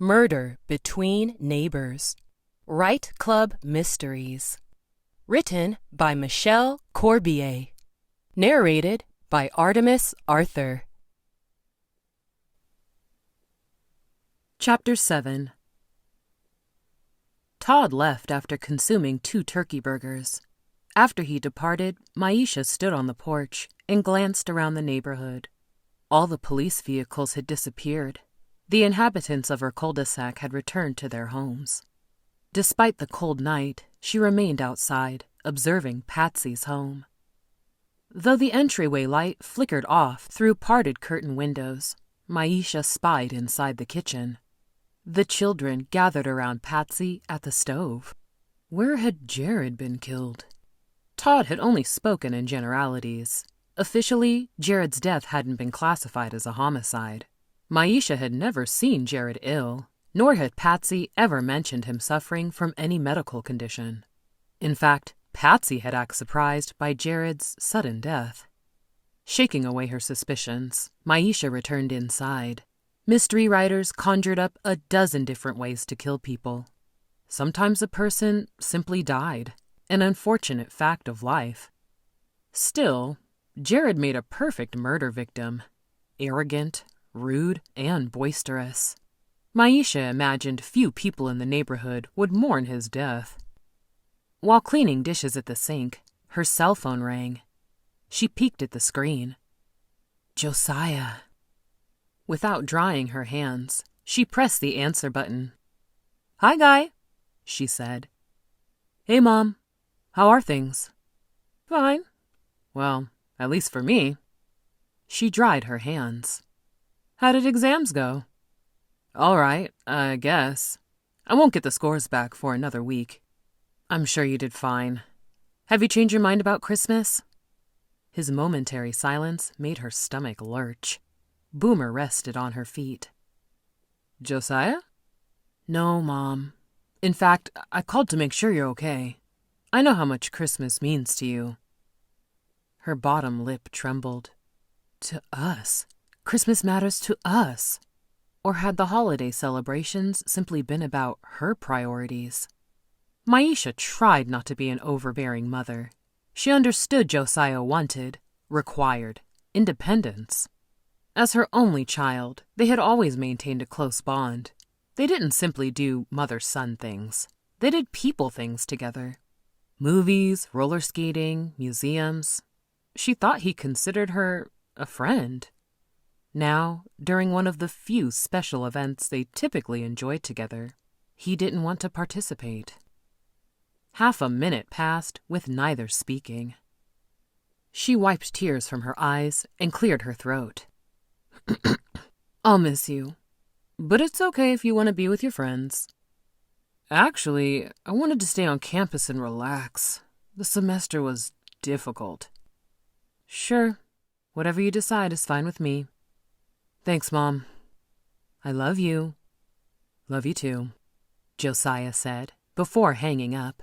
Murder Between Neighbors. Right Club Mysteries. Written by Michelle Corbier. Narrated by Artemis Arthur. Chapter 7. Todd left after consuming 2 turkey burgers. After he departed, Maisha stood on the porch and glanced around the neighborhood. All the police vehicles had disappeared. The inhabitants of her cul-de-sac had returned to their homes. Despite the cold night, she remained outside, observing Patsy's home. Though the entryway light flickered off through parted curtain windows, Maisha spied inside the kitchen. The children gathered around Patsy at the stove. Where had Jared been killed? Todd had only spoken in generalities. Officially, Jared's death hadn't been classified as a homicide. Maisha had never seen Jared ill, nor had Patsy ever mentioned him suffering from any medical condition. In fact, Patsy had acted surprised by Jared's sudden death. Shaking away her suspicions, Maisha returned inside. Mystery writers conjured up a dozen different ways to kill people. Sometimes a person simply died, an unfortunate fact of life. Still, Jared made a perfect murder victim. Arrogant, rude, and boisterous. Maisha imagined few people in the neighborhood would mourn his death. While cleaning dishes at the sink, her cell phone rang. She peeked at the screen. Josiah. Without drying her hands, she pressed the answer button. "Hi, Guy," she said. "Hey, Mom. How are things?" "Fine. Well, at least for me." She dried her hands. "How did exams go?" "All right, I guess. I won't get the scores back for another week." "I'm sure you did fine. Have you changed your mind about Christmas?" His momentary silence made her stomach lurch. Boomer rested on her feet. "Josiah?" "No, Mom. In fact, I called to make sure you're okay. I know how much Christmas means to you." Her bottom lip trembled. To us. Christmas matters to us. Or had the holiday celebrations simply been about her priorities? Maisha tried not to be an overbearing mother. She understood Josiah wanted, required, independence. As her only child, they had always maintained a close bond. They didn't simply do mother-son things. They did people things together. Movies, roller skating, museums. She thought he considered her a friend. Now, during one of the few special events they typically enjoyed together, he didn't want to participate. Half a minute passed with neither speaking. She wiped tears from her eyes and cleared her throat. "I'll miss you, but it's okay if you want to be with your friends." "Actually, I wanted to stay on campus and relax. The semester was difficult." "Sure, whatever you decide is fine with me." "Thanks, Mom." "I love you." "Love you too," Josiah said, before hanging up.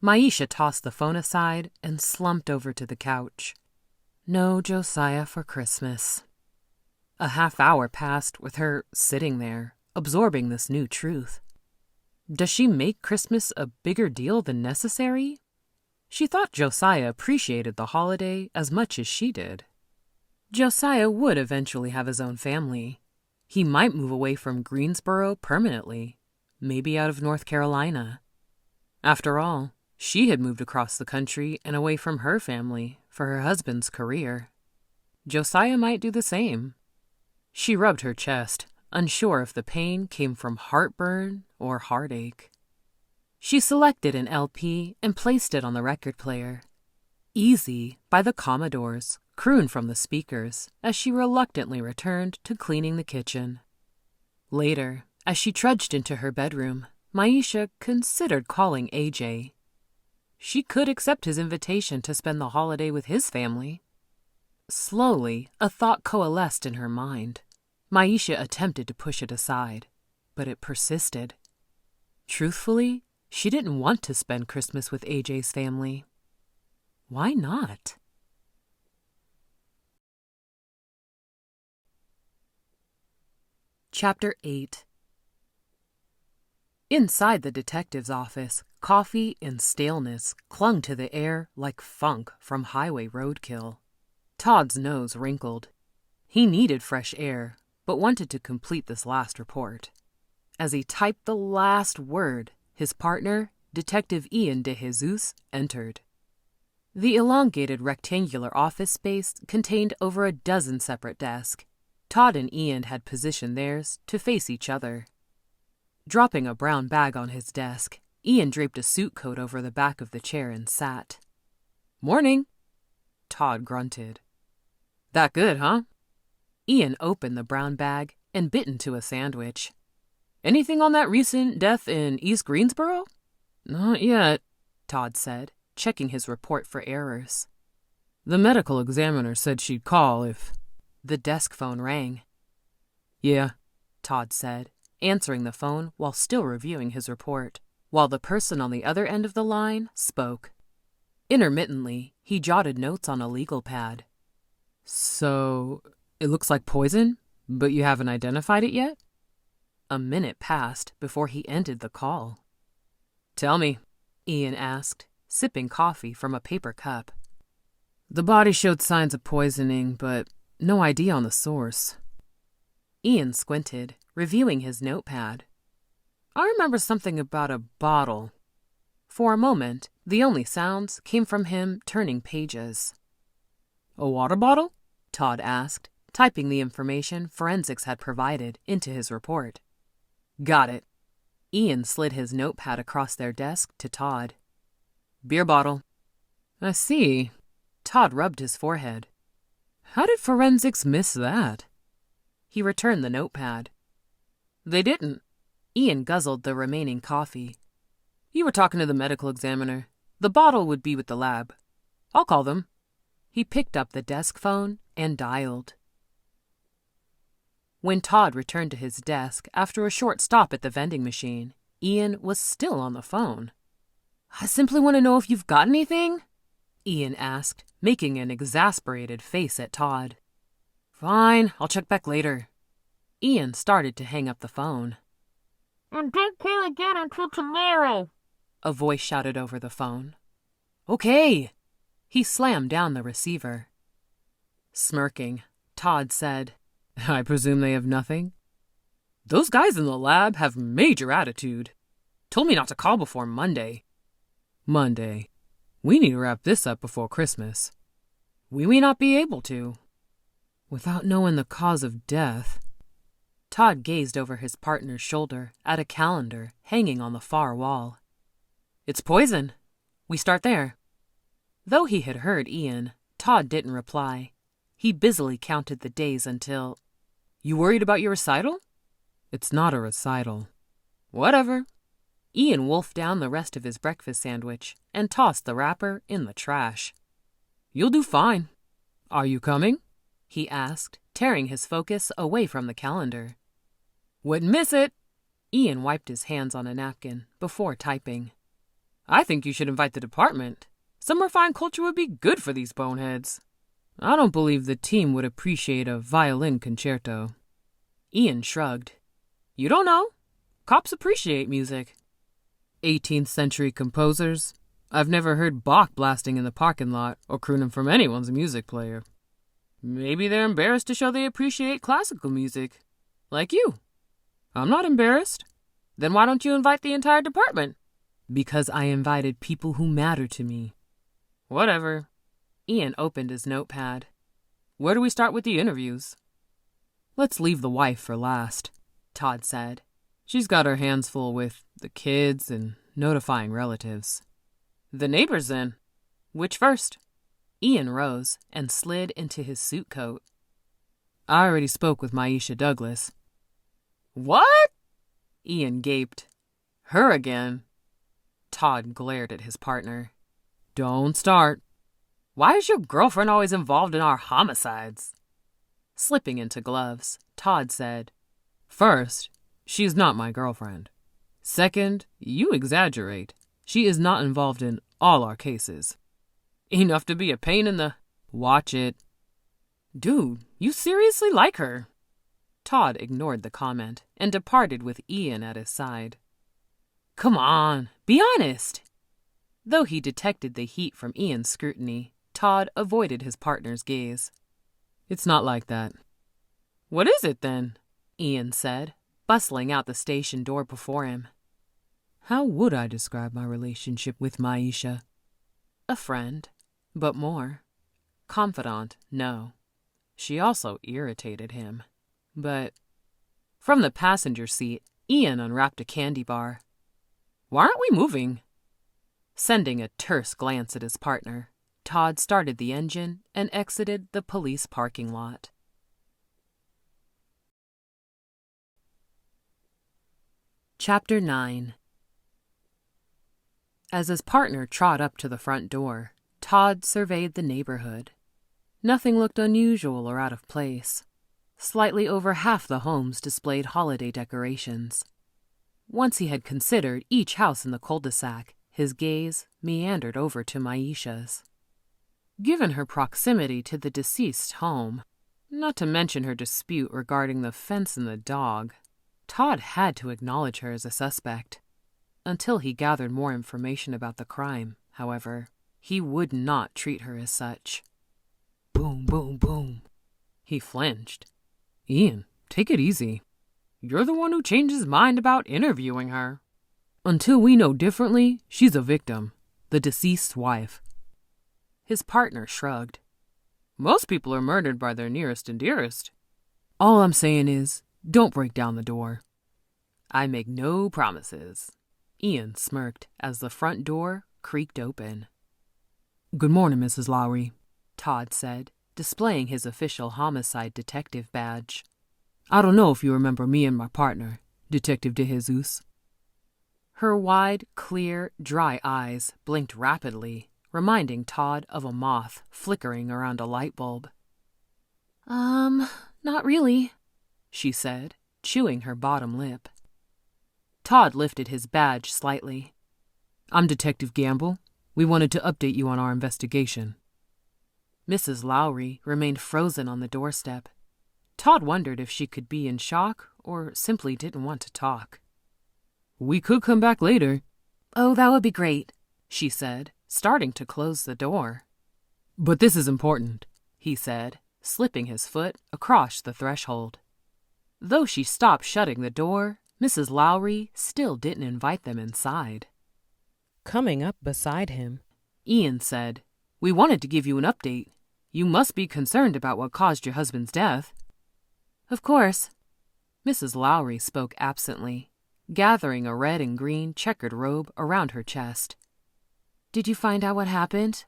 Maisha tossed the phone aside and slumped over to the couch. No Josiah for Christmas. A half-hour passed with her sitting there, absorbing this new truth. Does she make Christmas a bigger deal than necessary? She thought Josiah appreciated the holiday as much as she did. Josiah would eventually have his own family. He might move away from Greensboro permanently, maybe out of North Carolina. After all, she had moved across the country and away from her family for her husband's career. Josiah might do the same. She rubbed her chest, unsure if the pain came from heartburn or heartache. She selected an LP and placed it on the record player. Easy by the Commodores crooned from the speakers as she reluctantly returned to cleaning the kitchen. Later, as she trudged into her bedroom, Maisha considered calling AJ. She could accept his invitation to spend the holiday with his family. Slowly, a thought coalesced in her mind. Maisha attempted to push it aside, but it persisted. Truthfully, she didn't want to spend Christmas with AJ's family. Why not? Chapter 8. Inside the detective's office, coffee and staleness clung to the air like funk from highway roadkill. Todd's nose wrinkled. He needed fresh air, but wanted to complete this last report. As he typed the last word, his partner, Detective Ian de Jesus, entered. The elongated rectangular office space contained over a dozen separate desks. Todd and Ian had positioned theirs to face each other. Dropping a brown bag on his desk, Ian draped a suit coat over the back of the chair and sat. "Morning," Todd grunted. "That good, huh?" Ian opened the brown bag and bit into a sandwich. "Anything on that recent death in East Greensboro?" "Not yet," Todd said, checking his report for errors. "The medical examiner said she'd call if—" The desk phone rang. "Yeah," Todd said, answering the phone while still reviewing his report, while the person on the other end of the line spoke. Intermittently, he jotted notes on a legal pad. "So, it looks like poison, but you haven't identified it yet?" A minute passed before he ended the call. "Tell me," Ian asked, sipping coffee from a paper cup. "The body showed signs of poisoning, but no idea on the source." Ian squinted, reviewing his notepad. "I remember something about a bottle." For a moment, the only sounds came from him turning pages. "A water bottle?" Todd asked, typing the information forensics had provided into his report. "Got it." Ian slid his notepad across their desk to Todd. "Beer bottle." "I see." Todd rubbed his forehead. "How did forensics miss that?" He returned the notepad. "They didn't." Ian guzzled the remaining coffee. "You were talking to the medical examiner. The bottle would be with the lab. I'll call them." He picked up the desk phone and dialed. When Todd returned to his desk after a short stop at the vending machine, Ian was still on the phone. "I simply want to know if you've got anything?" Ian asked, making an exasperated face at Todd. "Fine, I'll check back later." Ian started to hang up the phone. "And don't call again until tomorrow," a voice shouted over the phone. "Okay." He slammed down the receiver. Smirking, Todd said, "I presume they have nothing?" "Those guys in the lab have major attitude. Told me not to call before Monday." "Monday. We need to wrap this up before Christmas." "We may not be able to." "Without knowing the cause of death." Todd gazed over his partner's shoulder at a calendar hanging on the far wall. "It's poison. We start there." Though he had heard Ian, Todd didn't reply. He busily counted the days until... "You worried about your recital?" "It's not a recital." "Whatever." Ian wolfed down the rest of his breakfast sandwich and tossed the wrapper in the trash. "You'll do fine." "Are you coming?" he asked, tearing his focus away from the calendar. "Wouldn't miss it." Ian wiped his hands on a napkin before typing. "I think you should invite the department. Some refined culture would be good for these boneheads." "I don't believe the team would appreciate a violin concerto." Ian shrugged. "You don't know. Cops appreciate music." 18th century composers? I've never heard Bach blasting in the parking lot or crooning from anyone's music player. Maybe they're embarrassed to show they appreciate classical music. Like you. I'm not embarrassed. Then why don't you invite the entire department? Because I invited people who matter to me. Whatever. Ian opened his notepad. Where do we start with the interviews? Let's leave the wife for last, Todd said. She's got her hands full with the kids and notifying relatives. The neighbors, then. Which first? Ian rose and slid into his suit coat. I already spoke with Maisha Douglas. What? Ian gaped. Her again? Todd glared at his partner. Don't start. Why is your girlfriend always involved in our homicides? Slipping into gloves, Todd said, First, she's not my girlfriend. Second, you exaggerate. She is not involved in all our cases. Enough to be a pain in the... Watch it. Dude, you seriously like her? Todd ignored the comment and departed with Ian at his side. Come on, be honest. Though he detected the heat from Ian's scrutiny, Todd avoided his partner's gaze. It's not like that. What is it then? Ian said, bustling out the station door before him. How would I describe my relationship with Maisha? A friend, but more. Confidant, no. She also irritated him. But from the passenger seat, Ian unwrapped a candy bar. Why aren't we moving? Sending a terse glance at his partner, Todd started the engine and exited the police parking lot. Chapter 9. As his partner trod up to the front door, Todd surveyed the neighborhood. Nothing looked unusual or out of place. Slightly over half the homes displayed holiday decorations. Once he had considered each house in the cul-de-sac, his gaze meandered over to Maisha's. Given her proximity to the deceased's home, not to mention her dispute regarding the fence and the dog, Todd had to acknowledge her as a suspect. Until he gathered more information about the crime, however, he would not treat her as such. Boom, boom, boom. He flinched. Ian, take it easy. You're the one who changed his mind about interviewing her. Until we know differently, she's a victim, the deceased's wife. His partner shrugged. Most people are murdered by their nearest and dearest. All I'm saying is, don't break down the door. I make no promises. Ian smirked as the front door creaked open. Good morning, Mrs. Lowry, Todd said, displaying his official homicide detective badge. I don't know if you remember me and my partner, Detective De Jesus. Her wide, clear, dry eyes blinked rapidly, reminding Todd of a moth flickering around a light bulb. Not really, she said, chewing her bottom lip. Todd lifted his badge slightly. I'm Detective Gamble. We wanted to update you on our investigation. Mrs. Lowry remained frozen on the doorstep. Todd wondered if she could be in shock or simply didn't want to talk. We could come back later. Oh, that would be great, she said, starting to close the door. But this is important, he said, slipping his foot across the threshold. Though she stopped shutting the door, Mrs. Lowry still didn't invite them inside. Coming up beside him, Ian said, We wanted to give you an update. You must be concerned about what caused your husband's death. Of course. Mrs. Lowry spoke absently, gathering a red and green checkered robe around her chest. Did you find out what happened?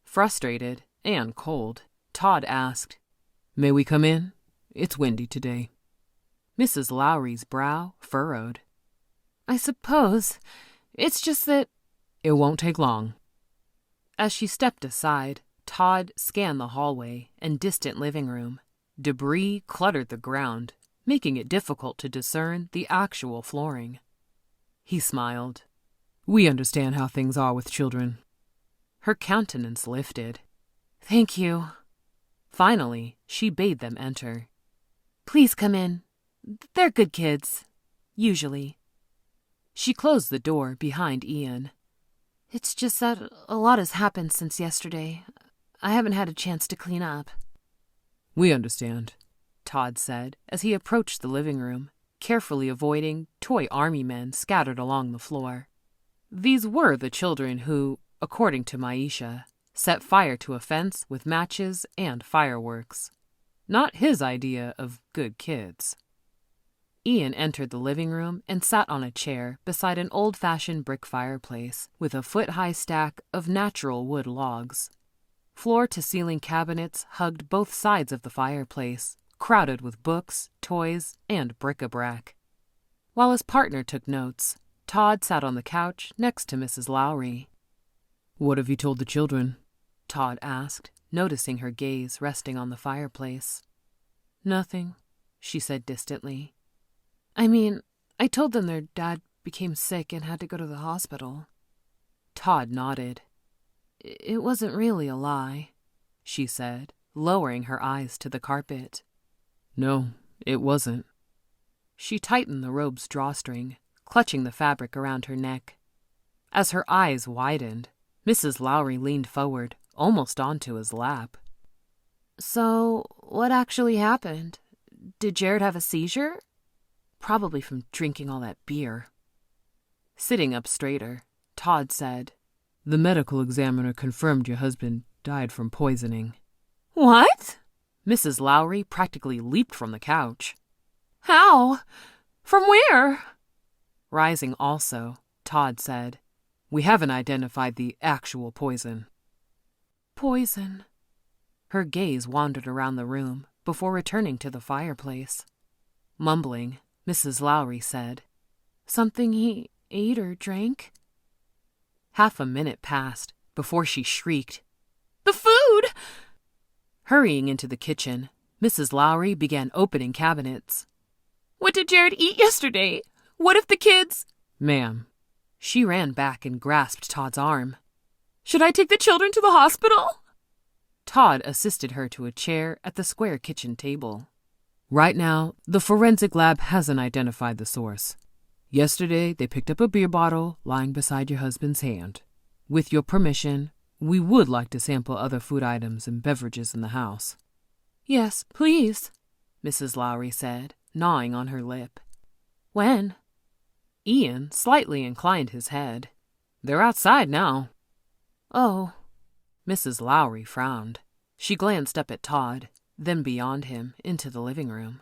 Frustrated and cold, Todd asked, May we come in? It's windy today. Mrs. Lowry's brow furrowed. I suppose. It's just that... It won't take long. As she stepped aside, Todd scanned the hallway and distant living room. Debris cluttered the ground, making it difficult to discern the actual flooring. He smiled. We understand how things are with children. Her countenance lifted. Thank you. Finally, she bade them enter. Please come in. They're good kids. Usually. She closed the door behind Ian. It's just that a lot has happened since yesterday. I haven't had a chance to clean up. We understand, Todd said as he approached the living room, carefully avoiding toy army men scattered along the floor. These were the children who, according to Maisha, set fire to a fence with matches and fireworks. Not his idea of good kids. Ian entered the living room and sat on a chair beside an old-fashioned brick fireplace with a foot-high stack of natural wood logs. Floor-to-ceiling cabinets hugged both sides of the fireplace, crowded with books, toys, and bric-a-brac. While his partner took notes, Todd sat on the couch next to Mrs. Lowry. What have you told the children? Todd asked, noticing her gaze resting on the fireplace. Nothing, she said distantly. I told them their dad became sick and had to go to the hospital. Todd nodded. It wasn't really a lie, she said, lowering her eyes to the carpet. No, it wasn't. She tightened the robe's drawstring, clutching the fabric around her neck. As her eyes widened, Mrs. Lowry leaned forward, almost onto his lap. "So, what actually happened? Did Jared have a seizure?" "Probably from drinking all that beer." Sitting up straighter, Todd said, "The medical examiner confirmed your husband died from poisoning." "What?" Mrs. Lowry practically leaped from the couch. "How? From where?" Rising also, Todd said, "We haven't identified the actual poison." "Poison." Her gaze wandered around the room before returning to the fireplace. Mumbling, Mrs. Lowry said, "Something he ate or drank?" Half a minute passed before she shrieked, "The food!" Hurrying into the kitchen, Mrs. Lowry began opening cabinets. "What did Jared eat yesterday? What if the kids—" "Ma'am." She ran back and grasped Todd's arm. "Should I take the children to the hospital?" Todd assisted her to a chair at the square kitchen table. "Right now, the forensic lab hasn't identified the source. Yesterday, they picked up a beer bottle lying beside your husband's hand. With your permission, we would like to sample other food items and beverages in the house." "Yes, please," Mrs. Lowry said, gnawing on her lip. "When?" Ian slightly inclined his head. "They're outside now." "Oh." Mrs. Lowry frowned. She glanced up at Todd, then beyond him into the living room.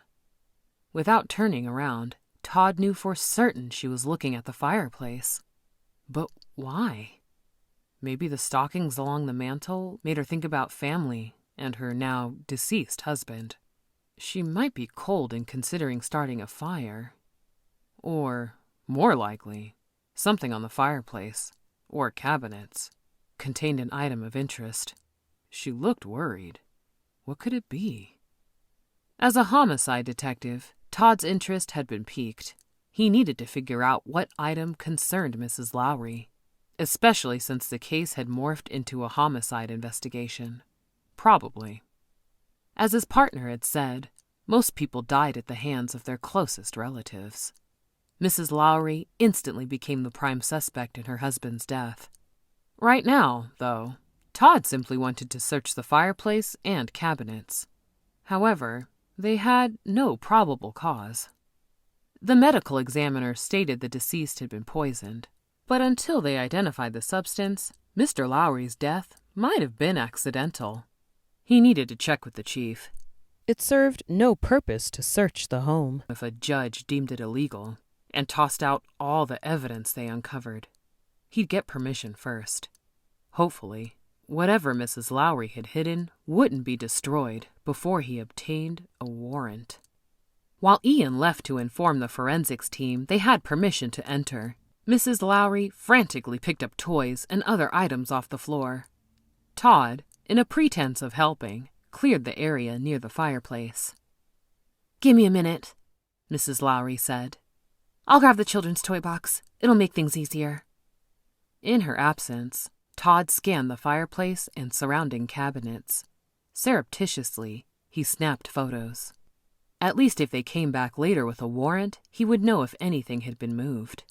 Without turning around, Todd knew for certain she was looking at the fireplace. But why? Maybe the stockings along the mantel made her think about family and her now deceased husband. She might be cold in considering starting a fire. Or, more likely, something on the fireplace, or cabinets, contained an item of interest. She looked worried. What could it be? As a homicide detective, Todd's interest had been piqued. He needed to figure out what item concerned Mrs. Lowry, especially since the case had morphed into a homicide investigation. Probably. As his partner had said, most people died at the hands of their closest relatives. Mrs. Lowry instantly became the prime suspect in her husband's death. Right now, though, Todd simply wanted to search the fireplace and cabinets. However, they had no probable cause. The medical examiner stated the deceased had been poisoned, but until they identified the substance, Mr. Lowry's death might have been accidental. He needed to check with the chief. It served no purpose to search the home if a judge deemed it illegal and tossed out all the evidence they uncovered. He'd get permission first. Hopefully, whatever Mrs. Lowry had hidden wouldn't be destroyed before he obtained a warrant. While Ian left to inform the forensics team they had permission to enter, Mrs. Lowry frantically picked up toys and other items off the floor. Todd, in a pretense of helping, cleared the area near the fireplace. "Give me a minute," Mrs. Lowry said. "I'll grab the children's toy box. It'll make things easier." In her absence, Todd scanned the fireplace and surrounding cabinets. Surreptitiously, he snapped photos. At least if they came back later with a warrant, he would know if anything had been moved.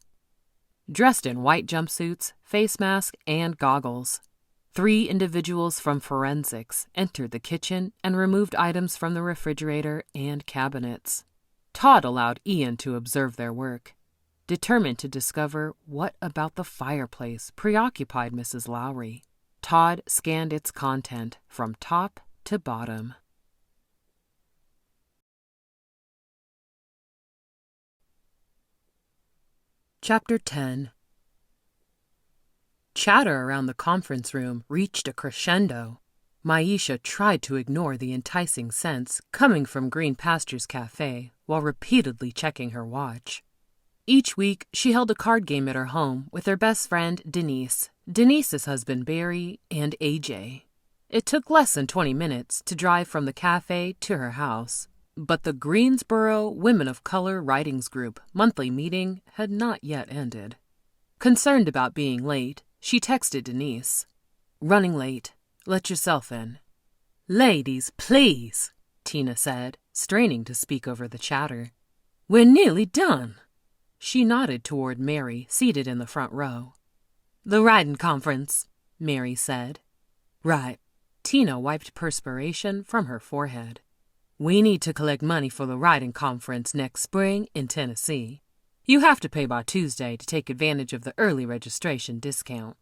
Dressed in white jumpsuits, face mask, and goggles, 3 individuals from forensics entered the kitchen and removed items from the refrigerator and cabinets. Todd allowed Ian to observe their work, determined to discover what about the fireplace preoccupied Mrs. Lowry. Todd scanned its content from top to bottom. Chapter 10. Chatter around the conference room reached a crescendo. Maisha tried to ignore the enticing scents coming from Green Pastures Cafe while repeatedly checking her watch. Each week, she held a card game at her home with her best friend, Denise, Denise's husband, Barry, and AJ. It took less than 20 minutes to drive from the cafe to her house, but the Greensboro Women of Color Writings Group monthly meeting had not yet ended. Concerned about being late, she texted Denise. "Running late. Let yourself in." "Ladies, please," Tina said, straining to speak over the chatter. "We're nearly done." She nodded toward Mary, seated in the front row. "The writing conference," Mary said. "Right." Tina wiped perspiration from her forehead. "We need to collect money for the writing conference next spring in Tennessee. You have to pay by Tuesday to take advantage of the early registration discount."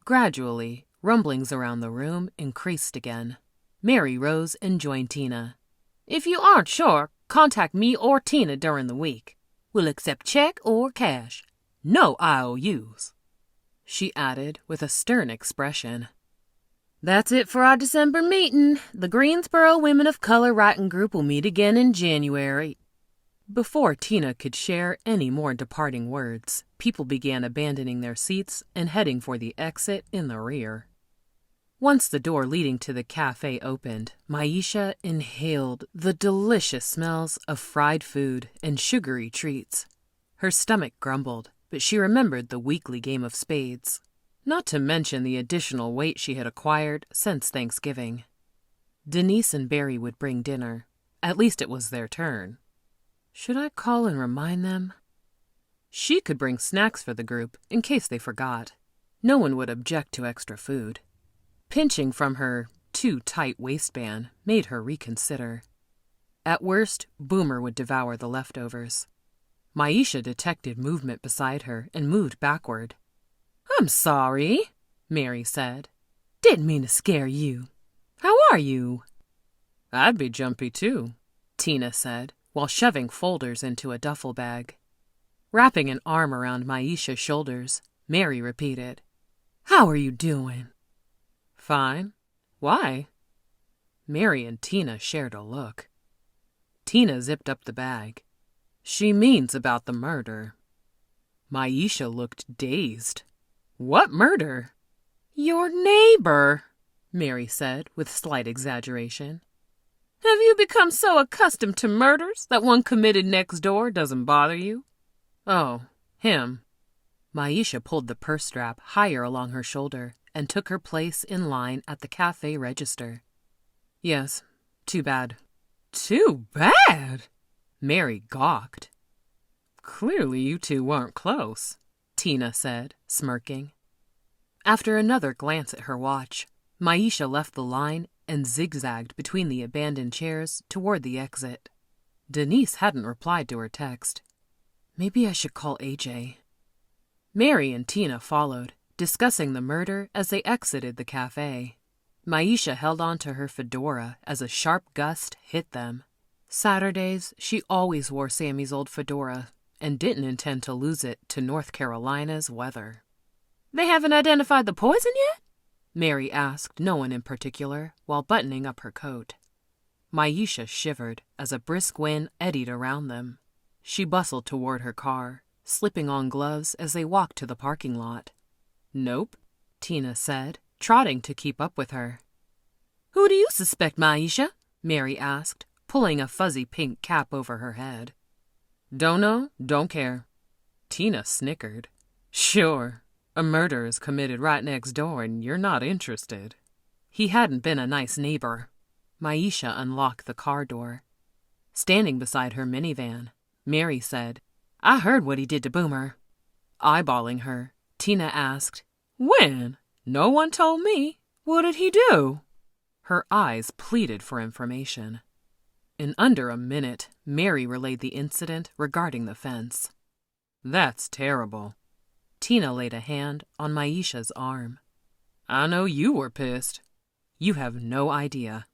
Gradually, rumblings around the room increased again. Mary rose and joined Tina. "If you aren't sure, contact me or Tina during the week. We'll accept check or cash. No IOUs." She added with a stern expression. "That's it for our December meeting. The Greensboro Women of Color Writing Group will meet again in January." Before Tina could share any more departing words, people began abandoning their seats and heading for the exit in the rear. Once the door leading to the cafe opened, Maisha inhaled the delicious smells of fried food and sugary treats. Her stomach grumbled, but she remembered the weekly game of spades, not to mention the additional weight she had acquired since Thanksgiving. Denise and Barry would bring dinner. At least it was their turn. Should I call and remind them? She could bring snacks for the group in case they forgot. No one would object to extra food. Pinching from her too-tight waistband made her reconsider. At worst, Boomer would devour the leftovers. Maisha detected movement beside her and moved backward. "I'm sorry," Mary said. "Didn't mean to scare you. How are you?" "I'd be jumpy too," Tina said, while shoving folders into a duffel bag. Wrapping an arm around Maisha's shoulders, Mary repeated, "How are you doing?" "Fine. Why?" Mary and Tina shared a look. Tina zipped up the bag. "She means about the murder." Maisha looked dazed. "What murder?" "Your neighbor," Mary said with slight exaggeration. "Have you become so accustomed to murders that one committed next door doesn't bother you?" "Oh, him." Maisha pulled the purse strap higher along her shoulder and took her place in line at the cafe register. "Yes, too bad." "Too bad?" Mary gawked. "Clearly you two weren't close," Tina said, smirking. After another glance at her watch, Maisha left the line and zigzagged between the abandoned chairs toward the exit. Denise hadn't replied to her text. Maybe I should call AJ. Mary and Tina followed, discussing the murder as they exited the cafe. Maisha held on to her fedora as a sharp gust hit them. Saturdays, she always wore Sammy's old fedora and didn't intend to lose it to North Carolina's weather. "They haven't identified the poison yet?" Mary asked no one in particular while buttoning up her coat. Maisha shivered as a brisk wind eddied around them. She bustled toward her car, slipping on gloves as they walked to the parking lot. "Nope," Tina said, trotting to keep up with her. "Who do you suspect, Maisha?" Mary asked, pulling a fuzzy pink cap over her head. "Don't know, don't care." Tina snickered. "Sure. A murder is committed right next door and you're not interested." He hadn't been a nice neighbor. Maisha unlocked the car door. Standing beside her minivan, Mary said, "I heard what he did to Boomer." Eyeballing her, Tina asked, "When? No one told me. What did he do?" Her eyes pleaded for information. In under a minute, Mary relayed the incident regarding the fence. "That's terrible." Tina laid a hand on Maisha's arm. "I know you were pissed." "You have no idea."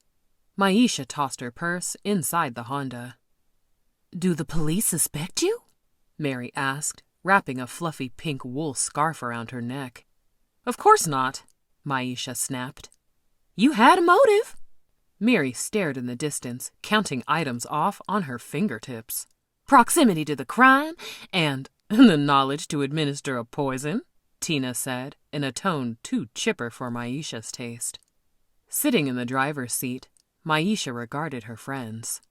Maisha tossed her purse inside the Honda. "Do the police suspect you?" Mary asked, wrapping a fluffy pink wool scarf around her neck. "Of course not," Maisha snapped. "You had a motive." Mary stared in the distance, counting items off on her fingertips. "Proximity to the crime and the knowledge to administer a poison," Tina said, in a tone too chipper for Maisha's taste. Sitting in the driver's seat, Maisha regarded her friends.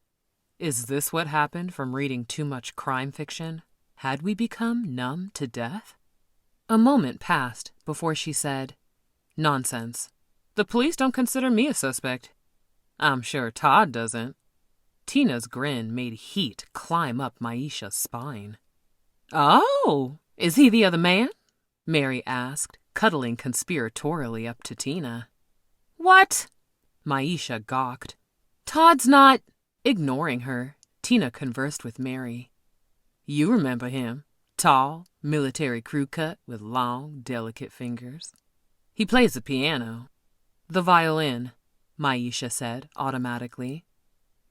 Is this what happened from reading too much crime fiction? Had we become numb to death? A moment passed before she said, "Nonsense. The police don't consider me a suspect." "I'm sure Todd doesn't." Tina's grin made heat climb up Maisha's spine. Oh, is he the other man? Mary asked, cuddling conspiratorially up to Tina. What? Maisha gawked. Todd's not. Ignoring her, Tina conversed with Mary. You remember him. Tall, military crew cut with long, delicate fingers. He plays the piano. The violin, Maisha said automatically.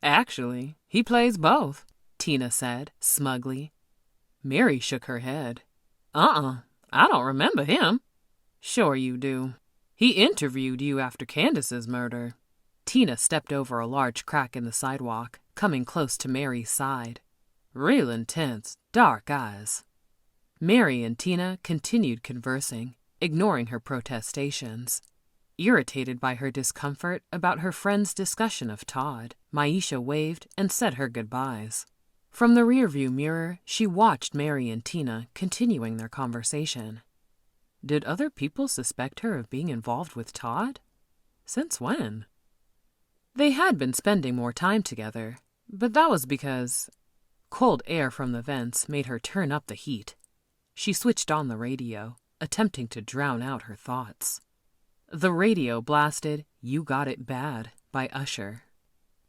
Actually, he plays both, Tina said smugly. Mary shook her head. I don't remember him. Sure you do. He interviewed you after Candace's murder. Tina stepped over a large crack in the sidewalk, coming close to Mary's side. Real intense, dark eyes. Mary and Tina continued conversing, ignoring her protestations. Irritated by her discomfort about her friend's discussion of Todd, Maisha waved and said her goodbyes. From the rearview mirror, she watched Mary and Tina continuing their conversation. Did other people suspect her of being involved with Todd? Since when? They had been spending more time together, but that was because cold air from the vents made her turn up the heat. She switched on the radio, attempting to drown out her thoughts. The radio blasted You Got It Bad by Usher.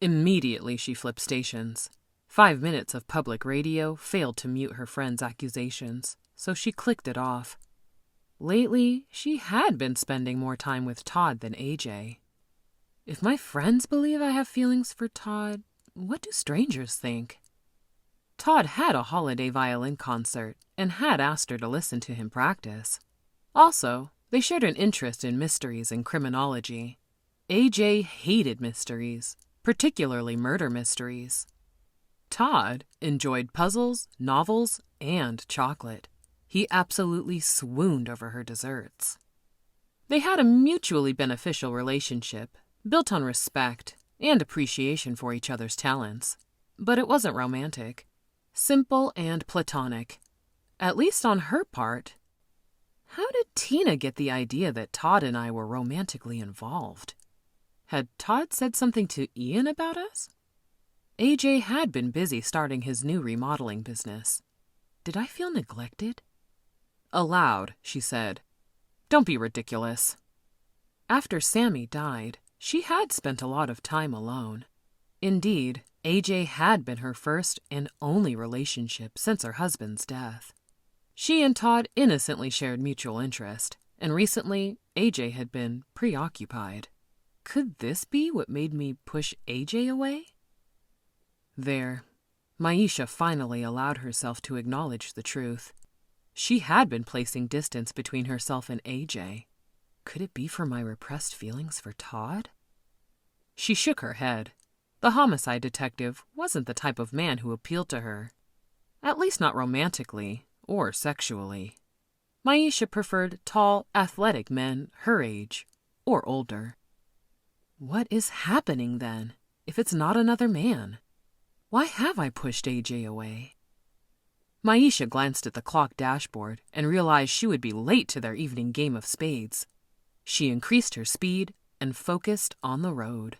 Immediately she flipped stations. 5 minutes of public radio failed to mute her friend's accusations, so she clicked it off. Lately, she had been spending more time with Todd than AJ. If my friends believe I have feelings for Todd, what do strangers think? Todd had a holiday violin concert and had asked her to listen to him practice. Also, they shared an interest in mysteries and criminology. AJ hated mysteries, particularly murder mysteries. Todd enjoyed puzzles, novels, and chocolate. He absolutely swooned over her desserts. They had a mutually beneficial relationship, built on respect and appreciation for each other's talents. But it wasn't romantic. Simple and platonic. At least on her part. How did Tina get the idea that Todd and I were romantically involved? Had Todd said something to Ian about us? AJ had been busy starting his new remodeling business. Did I feel neglected? Aloud, she said, "Don't be ridiculous." After Sammy died, she had spent a lot of time alone. Indeed, AJ had been her first and only relationship since her husband's death. She and Todd innocently shared mutual interest, and recently, AJ had been preoccupied. Could this be what made me push AJ away? There, Maisha finally allowed herself to acknowledge the truth. She had been placing distance between herself and AJ. Could it be for my repressed feelings for Todd? She shook her head. The homicide detective wasn't the type of man who appealed to her. At least not romantically or sexually. Maisha preferred tall, athletic men her age or older. What is happening then, if it's not another man? Why have I pushed AJ away? Maisha glanced at the clock dashboard and realized she would be late to their evening game of spades. She increased her speed and focused on the road.